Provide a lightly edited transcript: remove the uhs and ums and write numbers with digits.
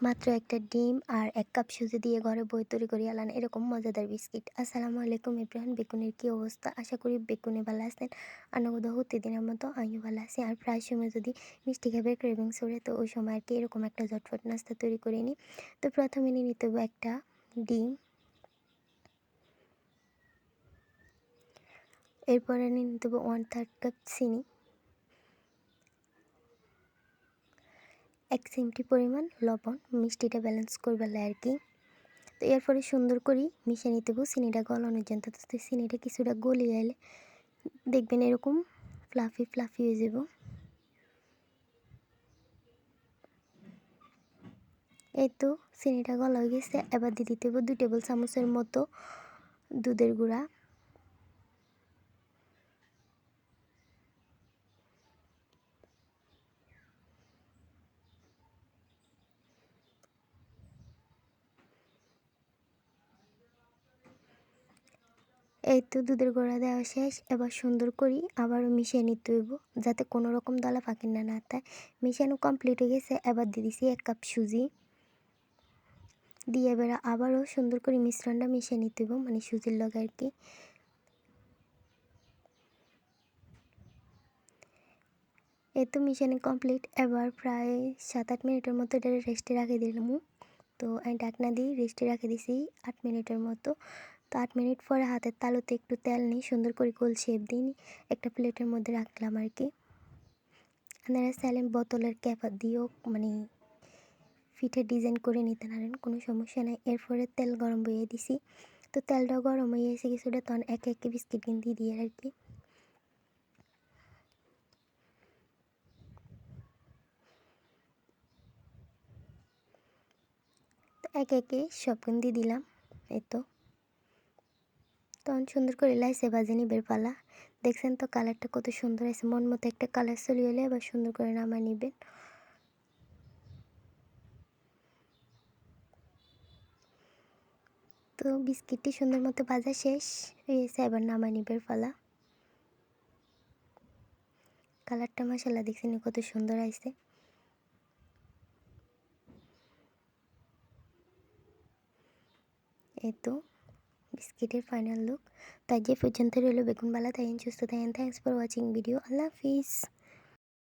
মাত্র একটা ডিম আর ১ কাপ সুজি দিয়ে ঘরে বই তৈরি করে আলান এরকম মজাদার বিস্কিট। আসসালামু আলাইকুম এভরিওয়ান, বেকুনের কি অবস্থা? আশা করি বেকুনে ভালো আছেন। আনগদ প্রতিদিনের মতো আমিও ভালো আছি। আর প্রায় সময় যদি মিষ্টি খাবার ক্রেভিংস ওঠে তো ওই সময় আর কি এরকম একটা ঝটফট নাস্তা তৈরি করে নিই। তো প্রথমে নিয়ে নিতে হবে একটা ডিম, এরপরে নিয়ে নিতে হবে 1/3 কাপ চিনি, ১ চিমটি পরিমাণ লবণ, মিষ্টিটা ব্যালেন্স করবেন আর কি। তো এরপরে সুন্দর করে মিশিয়ে নিতে হবে চিনিটা গলানোর জন্য। তো চিনিটা কিছুটা গলিয়ে এলে দেখবেন এরকম ফ্লাফি ফ্লাফি হয়ে যাব। এই তো চিনিটা গলা হয়ে গেছে। এবার দিয়ে দিতে হবে 2 টেবিল চামচের মতো দুধের গুঁড়া। এই তো দুধের গুঁড়া দেওয়া শেষ। এবার সুন্দর করে আবারও মিশিয়ে নিতে হইব যাতে কোনো রকম দলা পাকির না থাকে। মিশানো কমপ্লিট হয়ে গেছে। এবার দিয়ে দিছি 1 কাপ সুজি দিয়ে এবার আবারও সুন্দর করে মিশ্রণটা মিশিয়ে নিতে হইব, মানে সুজির লগে আর কি। এই তো মিশানো কমপ্লিট। এবার প্রায় 7-8 মিনিটের মতো এটা রেস্টে রাখে দিলাম। তো আমি ঢাকনা দিয়ে রেস্টে রেখে দিছি 8 মিনিটের মতো। তো 8 মিনিট পরে হাতের তালুতে একটু তেল নিয়ে সুন্দর করে গোল শেপ দিয়ে একটা প্লেটের মধ্যে রাখলাম আর কি। আপনারা চাইলে বোতলের ক্যাপ দিয়েও মানে পিঠে ডিজাইন করে নিতে পারেন, কোনো সমস্যা নাই। এরপরে তেল গরম বইয়ে দিছি। তো তেলটাও গরম হয়ে এসে কিছুটা তখন একে একে বিস্কিট দিয়ে দিয়ে আর কি। তো একে একে সব দিয়ে দিলাম। এই তো তখন সুন্দর করে লাইসে ভাজে নিবের পালা। দেখছেন তো কালারটা কত সুন্দর আছে, মন মতো একটা কালার চলে এলে এবার সুন্দর করে নামায় নিবেন। তো বিস্কিটটি সুন্দর মতো ভাজা শেষ হয়েছে, এবার নামায় নিবের পালা। কালারটা মাশাআল্লাহ দেখছেন কত সুন্দর আছে। এই তো বিস্কিটের ফাইনাল লুক। তাই যে পর্যন্ত রইল বেগুন বালা, তাই সুস্থ থাকেন। Thanks for watching video. Allah Hafiz.